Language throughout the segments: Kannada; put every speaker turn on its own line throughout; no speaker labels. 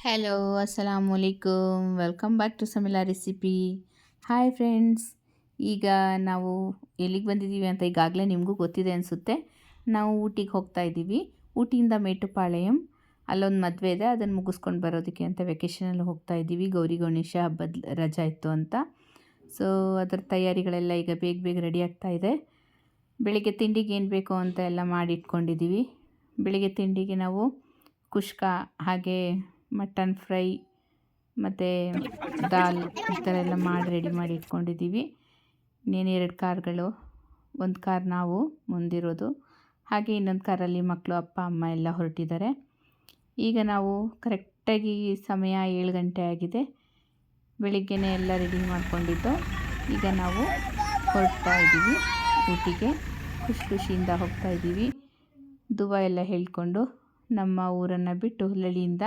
ಹಲೋ ಅಸ್ಸಲಾಮುಅಲೈಕುಮ್ welcome back to Samila recipe. Hi friends, ಈಗ ನಾವು ಎಲ್ಲಿಗೆ ಬಂದಿದ್ದೀವಿ ಅಂತ ಈಗಾಗಲೇ ನಿಮಗೂ ಗೊತ್ತಿದೆ ಅನಿಸುತ್ತೆ. ನಾವು ಊಟಿಗೆ ಹೋಗ್ತಾ ಇದ್ದೀವಿ. ಊಟಿಯಿಂದ ಮೇಟುಪಾಳ್ಯಂ ಅಲ್ಲೊಂದು ಮದುವೆ ಇದೆ, ಅದನ್ನು ಮುಗಿಸ್ಕೊಂಡು ಬರೋದಕ್ಕೆ ಅಂತ ವೆಕೇಷನಲ್ಲಿ ಹೋಗ್ತಾ ಇದ್ದೀವಿ. ಗೌರಿ ಗಣೇಶ ಹಬ್ಬದ ರಜಾ ಇತ್ತು ಅಂತ. ಸೊ ಅದರ ತಯಾರಿಗಳೆಲ್ಲ ಈಗ ಬೇಗ ಬೇಗ ರೆಡಿ ಆಗ್ತಾ ಇದೆ. ಬೆಳಿಗ್ಗೆ ತಿಂಡಿಗೆ ಏನು ಬೇಕೋ ಅಂತ ಎಲ್ಲ ಮಾಡಿ ಇಟ್ಕೊಂಡಿದ್ದೀವಿ. ಬೆಳಿಗ್ಗೆ ತಿಂಡಿಗೆ ನಾವು ಕುಷ್ಕ, ಹಾಗೆ ಮಟನ್ ಫ್ರೈ ಮತ್ತು ದಾಲ್ ಈ ಥರ ಎಲ್ಲ ಮಾಡಿ ರೆಡಿ ಮಾಡಿ ಇಟ್ಕೊಂಡಿದ್ದೀವಿ. ಇನ್ನೇನು 2 ಕಾರ್ಗಳು, ಒಂದು ಕಾರ್ ನಾವು ಮುಂದಿರೋದು, ಹಾಗೆ ಇನ್ನೊಂದು ಕಾರಲ್ಲಿ ಮಕ್ಕಳು, ಅಪ್ಪ ಅಮ್ಮ ಎಲ್ಲ ಹೊರಟಿದ್ದಾರೆ. ಈಗ ನಾವು ಕರೆಕ್ಟಾಗಿ ಸಮಯ 7 ಗಂಟೆ ಆಗಿದೆ. ಬೆಳಿಗ್ಗೆನೇ ಎಲ್ಲ ರೆಡಿ ಮಾಡ್ಕೊಂಡಿದ್ದು. ಈಗ ನಾವು ಹೊರಡ್ತಾ ಇದ್ದೀವಿ ಊಟಿಗೆ. ಖುಷಿಯಿಂದ ಹೋಗ್ತಾ ಇದ್ದೀವಿ. ದುವಾ ಎಲ್ಲ ಹೇಳ್ಕೊಂಡು ನಮ್ಮ ಊರನ್ನು ಬಿಟ್ಟು ಹುಲ್ಲಳ್ಳಿಯಿಂದ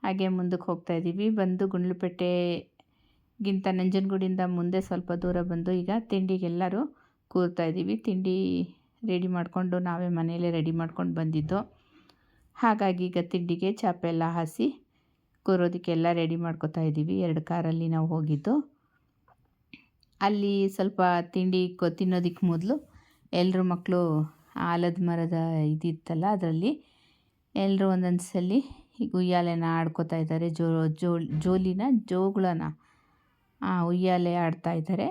ಹಾಗೆ ಮುಂದಕ್ಕೆ ಹೋಗ್ತಾ ಇದ್ದೀವಿ. ಬಂದು ಗುಂಡ್ಲುಪೇಟೆಗಿಂತ ನಂಜನಗೂಡಿಂದ ಮುಂದೆ ಸ್ವಲ್ಪ ದೂರ ಬಂದು ಈಗ ತಿಂಡಿಗೆಲ್ಲರೂ ಕೂರ್ತಾ ಇದ್ದೀವಿ. ತಿಂಡಿ ರೆಡಿ ಮಾಡಿಕೊಂಡು ನಾವೇ ಮನೆಯಲ್ಲೇ ರೆಡಿ ಮಾಡ್ಕೊಂಡು ಬಂದಿದ್ದು. ಹಾಗಾಗಿ ಈಗ ತಿಂಡಿಗೆ ಚಾಪೆ ಎಲ್ಲ ಹಾಸಿ ಕೂರೋದಕ್ಕೆಲ್ಲ ರೆಡಿ ಮಾಡ್ಕೋತಾ ಇದ್ದೀವಿ. 2 ಕಾರಲ್ಲಿ ನಾವು ಹೋಗಿದ್ದು. ಅಲ್ಲಿ ಸ್ವಲ್ಪ ತಿಂಡಿ ತಿನ್ನೋದಕ್ಕೆ ಮೊದಲು ಎಲ್ಲರೂ ಮಕ್ಕಳು ಆಲದ ಮರದ ಇದಿತ್ತಲ್ಲ, ಅದರಲ್ಲಿ ಎಲ್ಲರೂ ಒಂದೊಂದು ಸಲ ಈಗ ಉಯ್ಯಾಲೆನ ಆಡ್ಕೋತಾ ಇದ್ದಾರೆ. ಜೋಗುಳನ ಉಯ್ಯಾಲೆ ಆಡ್ತಾ ಇದ್ದಾರೆ.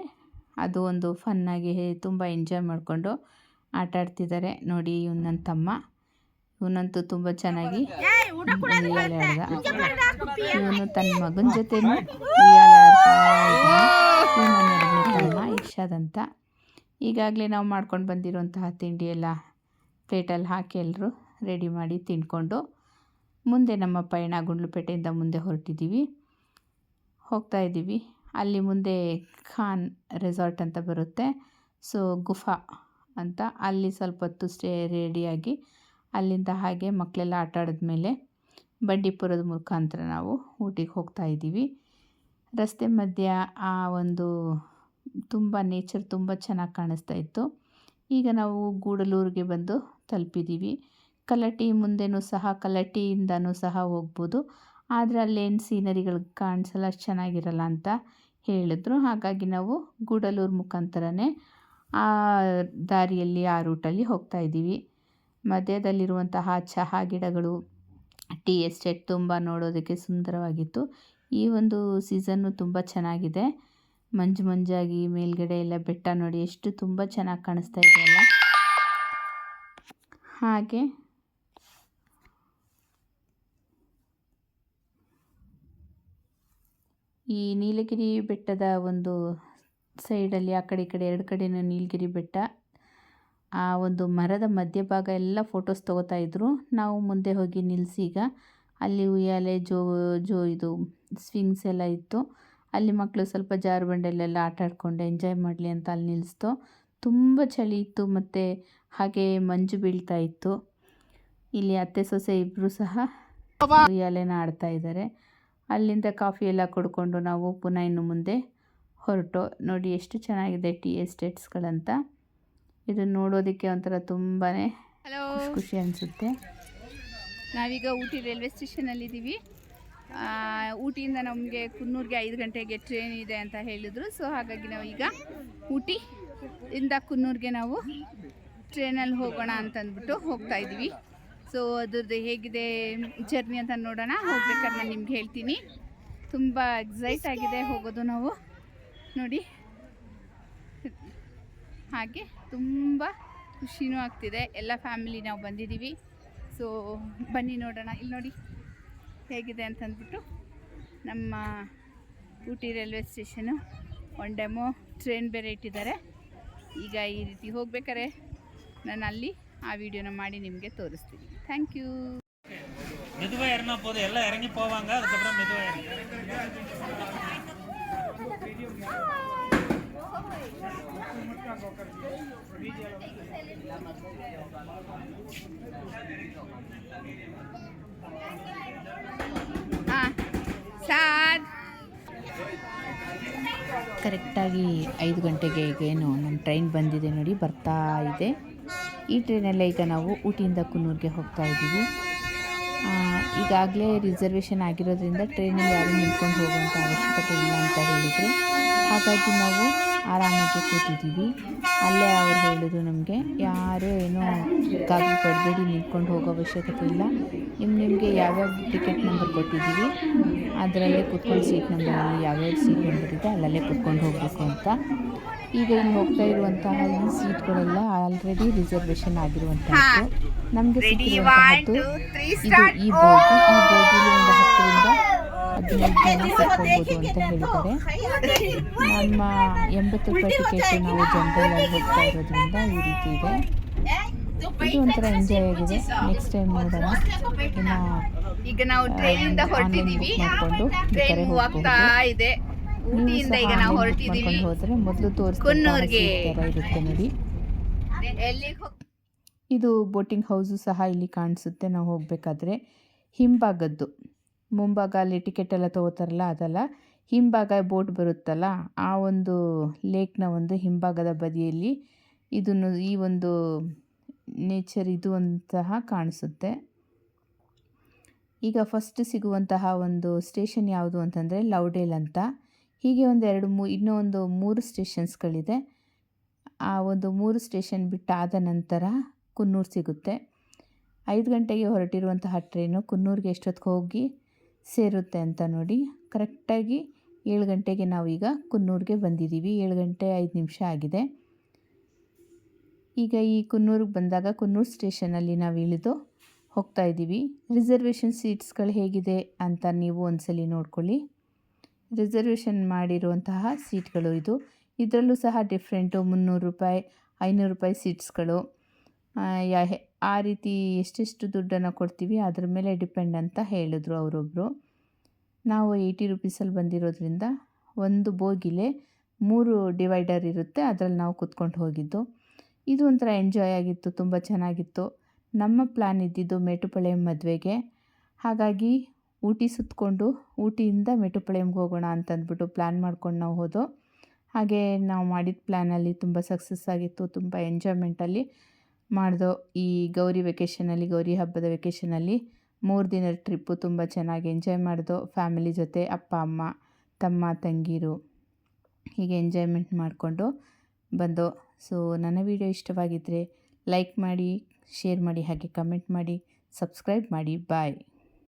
ಅದು ಒಂದು ಫನ್ನಾಗಿ ತುಂಬ ಎಂಜಾಯ್ ಮಾಡಿಕೊಂಡು ಆಟಾಡ್ತಿದ್ದಾರೆ. ನೋಡಿ, ನನ್ನ ತಮ್ಮ, ಇವನಂತೂ ತುಂಬ ಚೆನ್ನಾಗಿ ಉಯ್ಯಾಲೆ ಆಡ್ದ. ಇವನು ತನ್ನ ಮಗನ ಜೊತೆನೂ ಉಯ್ಯಾಲೆ ಆಡ್ತಾ ಇದ್ದಾನೆ. ನನ್ನ ತಮ್ಮ ಇರ್ಷಾದ್ ಅಂತ. ಈಗಾಗಲೇ ನಾವು ಮಾಡ್ಕೊಂಡು ಬಂದಿರೋಂತಹ ತಿಂಡಿ ಎಲ್ಲ ಪ್ಲೇಟಲ್ಲಿ ಹಾಕಿ ಎಲ್ಲರೂ ರೆಡಿ ಮಾಡಿ ತಿಂದ್ಕೊಂಡು ಮುಂದೆ ನಮ್ಮ ಪಯಣ ಗುಂಡ್ಲುಪೇಟೆಯಿಂದ ಮುಂದೆ ಹೋಗ್ತಾ ಇದ್ದೀವಿ. ಅಲ್ಲಿ ಮುಂದೆ ಖಾನ್ ರೆಸಾರ್ಟ್ ಅಂತ ಬರುತ್ತೆ. ಸೊ ಗುಫಾ ಅಂತ, ಅಲ್ಲಿ ಸ್ವಲ್ಪ ಹೊತ್ತು ರೆಡಿಯಾಗಿ ಅಲ್ಲಿಂದ ಹಾಗೆ ಮಕ್ಕಳೆಲ್ಲ ಆಟ ಆಡಿದ್ಮೇಲೆ ಬಂಡೀಪುರದ ಮುಖಾಂತರ ನಾವು ಊಟಿಗೆ ಹೋಗ್ತಾ ಇದ್ದೀವಿ. ರಸ್ತೆ ಮಧ್ಯ ಆ ಒಂದು ತುಂಬ ನೇಚರ್ ತುಂಬ ಚೆನ್ನಾಗಿ ಕಾಣಿಸ್ತಾ ಇತ್ತು. ಈಗ ನಾವು ಗೂಡಲೂರಿಗೆ ಬಂದು ತಲುಪಿದ್ದೀವಿ. ಕಲಟಿ ಮುಂದೆನೂ ಸಹ, ಕಲಟಿಯಿಂದನೂ ಸಹ ಹೋಗ್ಬೋದು, ಆದರೆ ಅಲ್ಲೇನು ಸೀನರಿಗಳು ಕಾಣಿಸಲ್ಲ, ಅಷ್ಟು ಚೆನ್ನಾಗಿರಲ್ಲ ಅಂತ ಹೇಳಿದ್ರು. ಹಾಗಾಗಿ ನಾವು ಗೂಡಲೂರು ಮುಖಾಂತರನೇ ಆ ದಾರಿಯಲ್ಲಿ, ಆ ರೂಟಲ್ಲಿ ಹೋಗ್ತಾ ಇದ್ದೀವಿ. ಮಧ್ಯದಲ್ಲಿರುವಂತಹ ಚಹಾ ಗಿಡಗಳು, ಟೀ ಎಸ್ಟೇಟ್ ತುಂಬ ನೋಡೋದಕ್ಕೆ ಸುಂದರವಾಗಿತ್ತು. ಈ ಒಂದು ಸೀಸನ್ನು ತುಂಬ ಚೆನ್ನಾಗಿದೆ. ಮಂಜಾಗಿ ಮೇಲ್ಗಡೆ ಎಲ್ಲ ಬೆಟ್ಟ ನೋಡಿ ಎಷ್ಟು ತುಂಬ ಚೆನ್ನಾಗಿ ಕಾಣಿಸ್ತಾ ಇದೆಯಲ್ಲ. ಹಾಗೆ ಈ ನೀಲಗಿರಿ ಬೆಟ್ಟದ ಒಂದು ಸೈಡಲ್ಲಿ ಆ ಕಡೆ ಈ ಕಡೆ 2 ಕಡೆನೂ ನೀಲಗಿರಿ ಬೆಟ್ಟ, ಆ ಒಂದು ಮರದ ಮಧ್ಯಭಾಗ ಎಲ್ಲ ಫೋಟೋಸ್ ತೊಗೋತಾ ಇದ್ರು. ನಾವು ಮುಂದೆ ಹೋಗಿ ನಿಲ್ಲಿಸಿ ಈಗ ಅಲ್ಲಿ ಉಯ್ಯಾಲೆ ಇದು ಸ್ವಿಂಗ್ಸ್ ಎಲ್ಲ ಇತ್ತು. ಅಲ್ಲಿ ಮಕ್ಕಳು ಸ್ವಲ್ಪ ಜಾರುಬಂಡೆಯಲ್ಲೆಲ್ಲ ಆಟ ಆಡ್ಕೊಂಡು ಎಂಜಾಯ್ ಮಾಡಲಿ ಅಂತ ಅಲ್ಲಿ ನಿಲ್ಲಿಸ್ತು. ತುಂಬ ಚಳಿ ಇತ್ತು ಮತ್ತು ಹಾಗೆ ಮಂಜು ಬೀಳ್ತಾ ಇತ್ತು. ಇಲ್ಲಿ ಅತ್ತೆ ಸೊಸೆ ಇಬ್ಬರು ಸಹ ಉಯ್ಯಾಲೆನ ಆಡ್ತಾ ಇದ್ದಾರೆ. ಅಲ್ಲಿಂದ ಕಾಫಿ ಎಲ್ಲ ಕುಡ್ಕೊಂಡು ನಾವು ಪುನಃ ಇನ್ನು ಮುಂದೆ ಹೊರಟು. ನೋಡಿ ಎಷ್ಟು ಚೆನ್ನಾಗಿದೆ ಟೀ ಎಸ್ಟೇಟ್ಸ್ಗಳಂತ. ಇದನ್ನು ನೋಡೋದಕ್ಕೆ ಒಂಥರ ತುಂಬಾ ಖುಷಿ ಅನಿಸುತ್ತೆ. ನಾವೀಗ ಊಟಿ ರೈಲ್ವೆ ಸ್ಟೇಷನಲ್ಲಿದ್ದೀವಿ. ಊಟಿಯಿಂದ ನಮಗೆ ಕುನ್ನೂರಿಗೆ 5 ಗಂಟೆಗೆ ಟ್ರೈನ್ ಇದೆ ಅಂತ ಹೇಳಿದರು. ಸೊ ಹಾಗಾಗಿ ನಾವು ಈಗ ಊಟಿಯಿಂದ ಕುನ್ನೂರಿಗೆ ನಾವು ಟ್ರೈನಲ್ಲಿ ಹೋಗೋಣ ಅಂತಂದ್ಬಿಟ್ಟು ಹೋಗ್ತಾ ಇದ್ದೀವಿ. ಸೊ ಅದ್ರದ್ದು ಹೇಗಿದೆ ಜರ್ನಿ ಅಂತ ನೋಡೋಣ. ಹೋಗ್ಬೇಕಾದ್ರೆ ನಾನು ನಿಮ್ಗೆ ಹೇಳ್ತೀನಿ. ತುಂಬ ಎಕ್ಸೈಟ್ ಆಗಿದೆ ಹೋಗೋದು ನಾವು. ನೋಡಿ, ಹಾಗೆ ತುಂಬ ಖುಷಿನೂ ಆಗ್ತಿದೆ. ಎಲ್ಲ ಫ್ಯಾಮಿಲಿ ನಾವು ಬಂದಿದ್ದೀವಿ. ಸೊ ಬನ್ನಿ ನೋಡೋಣ. ಇಲ್ಲಿ ನೋಡಿ ಹೇಗಿದೆ ಅಂತಂದ್ಬಿಟ್ಟು ನಮ್ಮ Ooty railway station. One demo train ಬೇರೆ ಇಟ್ಟಿದ್ದಾರೆ. ಈಗ ಈ ರೀತಿ ಹೋಗ್ಬೇಕಾದ್ರೆ ನಾನು ಅಲ್ಲಿ ಆ ವಿಡಿಯೋನ ಮಾಡಿ ನಿಮಗೆ ತೋರಿಸ್ತೀನಿ. Thank you. மெதுவாக ஏறினா போதும், எல்லாம் இறங்கி போவாங்க, அதுக்கப்புறம் மெதுவாக இறங்கி. ಕರೆಕ್ಟಾಗಿ 5 ಗಂಟೆಗೆ ಈಗೇನು ನಮ್ಮ ಟ್ರೈನ್ ಬಂದಿದೆ ನೋಡಿ, ಬರ್ತಾ ಇದೆ. ಈ ಟ್ರೈನಲ್ಲೇ ಈಗ ನಾವು ಊಟಿಯಿಂದ ಕುನ್ನೂರಿಗೆ ಹೋಗ್ತಾ ಇದ್ದೀವಿ. ಈಗಾಗಲೇ ರಿಸರ್ವೇಷನ್ ಆಗಿರೋದ್ರಿಂದ ಟ್ರೈನಲ್ಲಿ ಯಾರೂ ನಿಂತ್ಕೊಂಡು ಹೋಗುವಂಥ ಅವಶ್ಯಕತೆ ಇಲ್ಲ ಅಂತ ಹೇಳಿದರು. ಹಾಗಾಗಿ ನಾವು ಆರಾಮಾಗಿ ಕೂತಿದ್ದೀವಿ. ಅಲ್ಲೇ ಅವ್ರು ಹೇಳಿದ್ರು ನಮಗೆ, ಯಾರೂ ಏನೋ ಗಾಬರಿ ಪಡಬೇಡಿ, ನಿಂತ್ಕೊಂಡು ಹೋಗೋ ಅವಶ್ಯಕತೆ ಇಲ್ಲ, ನಿಮಗೆ ಯಾವ್ಯಾವ ಟಿಕೆಟ್ ನಂಬರ್ ಕೊಟ್ಟಿದ್ದೀವಿ ಅದರಲ್ಲೇ ಕೂತ್ಕೊಂಡು ಸೀಟ್ ನಂಬರಲ್ಲಿ ಯಾವ್ಯಾವ ಸೀಟ್ ನಂಬರ್ ಇದೆ ಅಲ್ಲಲ್ಲೇ ಕೂತ್ಕೊಂಡು ಹೋಗಬೇಕು ಅಂತ. ಈಗ ಇಲ್ಲಿ ಹೋಗ್ತಾ ಇರುವಂತಹ ಈ ಸೀಟ್ಗಳೆಲ್ಲ ಆಲ್ರೆಡಿ ರಿಸರ್ವೇಷನ್ ಆಗಿರುವಂಥದ್ದು. ನಮಗೆ ಸಿಕ್ಕಿರುವಂತಹದ್ದು ಇದು ಈ ಬೋಗಿ. ಈ ಬೋಗಿಲಿ ಒಂದು 10ರಿಂದ 15 ಜನ ಕೂತ್ಕೊಳ್ಬೋದು ಅಂತ ಹೇಳಿದ್ದಾರೆ. ನಮ್ಮ 80 ರೂಪಾಯಿ ಟಿಕೆಟ್ ನಾವು ಜನರಲ್ ಹೋಗ್ತಾ ಇರೋದ್ರಿಂದ ಈ ರೀತಿ ಇದೆ. ಇದು ಒಂಥರ ಎಂಜಾಯ್ ಆಗಿದೆ. ನೆಕ್ಸ್ಟ್ ಟೈಮ್ ನೋಡೋಣ.
ಈಗ ನಾವು ಟ್ರೈನಿಂದ ಹೊರಟಿದ್ದೀವಿ. ಟ್ರೈನ್ ಹೋಗ್ತಾ ಇದೆ. ಊಟಿಯಿಂದ ಈಗ ನಾವು ಹೊರಟಿದ್ದೀವಿ.
ಹೋದ್ರೆ ಮೊದಲು ತೋರಿಸ್ತಾರೆ ಇರುತ್ತೆ ನೋಡಿ. ಇದು ಬೋಟಿಂಗ್ ಹೌಸು ಸಹ ಇಲ್ಲಿ ಕಾಣಿಸುತ್ತೆ. ನಾವು ಹೋಗಬೇಕಾದ್ರೆ ಹಿಂಭಾಗದ್ದು, ಮುಂಭಾಗ ಅಲ್ಲಿ ಟಿಕೆಟ್ ಎಲ್ಲ ತೊಗೋತಾರಲ್ಲ ಅದಲ್ಲ, ಹಿಂಭಾಗ ಬೋಟ್ ಬರುತ್ತಲ್ಲ ಆ ಒಂದು ಲೇಕ್ನ ಒಂದು ಹಿಂಭಾಗದ ಬದಿಯಲ್ಲಿ ಇದನ್ನು ಈ ಒಂದು ನೇಚರ್ ಇದು ಅಂತಹ ಕಾಣಿಸುತ್ತೆ. ಈಗ ಫಸ್ಟ್ ಸಿಗುವಂತಹ ಒಂದು ಸ್ಟೇಷನ್ ಯಾವುದು ಅಂತಂದರೆ ಲವ್ಡೇಲ್ ಅಂತ. ಹೀಗೆ ಇನ್ನೂ ಒಂದು 3 ಸ್ಟೇಷನ್ಸ್ಗಳಿದೆ. ಆ ಒಂದು 3 ಸ್ಟೇಷನ್ ಬಿಟ್ಟಾದ ನಂತರ ಕುನ್ನೂರು ಸಿಗುತ್ತೆ. 5 ಗಂಟೆಗೆ ಹೊರಟಿರುವಂತಹ ಟ್ರೈನು ಕುನ್ನೂರಿಗೆ ಎಷ್ಟೊತ್ತಿಗೆ ಹೋಗಿ ಸೇರುತ್ತೆ ಅಂತ ನೋಡಿ. ಕರೆಕ್ಟಾಗಿ 7 ಗಂಟೆಗೆ ನಾವೀಗ ಕುನ್ನೂರಿಗೆ ಬಂದಿದ್ದೀವಿ. 7 ಗಂಟೆ 5 ನಿಮಿಷ ಆಗಿದೆ. ಈಗ ಈ ಕುನ್ನೂರಿಗೆ ಬಂದಾಗ ಕುನ್ನೂರು ಸ್ಟೇಷನಲ್ಲಿ ನಾವು ಇಳಿದು ಹೋಗ್ತಾ ಇದ್ದೀವಿ. ರಿಸರ್ವೇಷನ್ ಸೀಟ್ಸ್ಗಳು ಹೇಗಿದೆ ಅಂತ ನೀವು ಒಂದ್ಸಲಿ ನೋಡ್ಕೊಳ್ಳಿ. ರಿಸರ್ವೇಷನ್ ಮಾಡಿರುವಂತಹ ಸೀಟ್ಗಳು ಇದು. ಇದರಲ್ಲೂ ಸಹ ಡಿಫ್ರೆಂಟು 300 ರೂಪಾಯಿ 500 ರೂಪಾಯಿ ಸೀಟ್ಸ್ಗಳು. ಆ ರೀತಿ ಎಷ್ಟೆಷ್ಟು ದುಡ್ಡನ್ನು ಕೊಡ್ತೀವಿ ಅದ್ರ ಮೇಲೆ ಡಿಪೆಂಡ್ ಅಂತ ಹೇಳಿದ್ರು ಅವರೊಬ್ಬರು. ನಾವು 80 ರುಪೀಸಲ್ಲಿ ಬಂದಿರೋದ್ರಿಂದ ಒಂದು ಬೋಗಿಲೇ 3 ಡಿವೈಡರ್ ಇರುತ್ತೆ, ಅದರಲ್ಲಿ ನಾವು ಕೂತ್ಕೊಂಡು ಹೋಗಿದ್ದು. ಇದು ಒಂಥರ ಎಂಜಾಯ್ ಆಗಿತ್ತು, ತುಂಬ ಚೆನ್ನಾಗಿತ್ತು. ನಮ್ಮ ಪ್ಲ್ಯಾನ್ ಇದ್ದಿದ್ದು ಮೇಟುಪಾಳ್ಯಂ ಮದುವೆಗೆ. ಹಾಗಾಗಿ ಊಟಿ ಸುತ್ತಕೊಂಡು ಊಟಿಯಿಂದ ಮೇಟುಪಾಳ್ಯಂಗೆ ಹೋಗೋಣ ಅಂತಂದ್ಬಿಟ್ಟು ಪ್ಲ್ಯಾನ್ ಮಾಡ್ಕೊಂಡು ನಾವು ಹೋದೋ. ಹಾಗೆ ನಾವು ಮಾಡಿದ ಪ್ಲ್ಯಾನಲ್ಲಿ ತುಂಬ ಸಕ್ಸಸ್ ಆಗಿತ್ತು. ತುಂಬ ಎಂಜಾಯ್ಮೆಂಟಲ್ಲಿ ಮಾಡಿದೋ. ಈ ಗೌರಿ ಗೌರಿ ಹಬ್ಬದ ವೆಕೇಷನಲ್ಲಿ 3 ದಿನದ ಟ್ರಿಪ್ಪು ತುಂಬ ಚೆನ್ನಾಗಿ ಎಂಜಾಯ್ ಮಾಡಿದೋ. ಫ್ಯಾಮಿಲಿ ಜೊತೆ ಅಪ್ಪ ಅಮ್ಮ ತಮ್ಮ ತಂಗೀರು ಹೀಗೆ ಎಂಜಾಯ್ಮೆಂಟ್ ಮಾಡಿಕೊಂಡು ಬಂದೋ. ಸೊ ನನ್ನ ವಿಡಿಯೋ ಇಷ್ಟವಾಗಿದ್ದರೆ ಲೈಕ್ ಮಾಡಿ, ಶೇರ್ ಮಾಡಿ, ಹಾಗೆ ಕಮೆಂಟ್ ಮಾಡಿ, ಸಬ್ಸ್ಕ್ರೈಬ್ ಮಾಡಿ. ಬಾಯ್.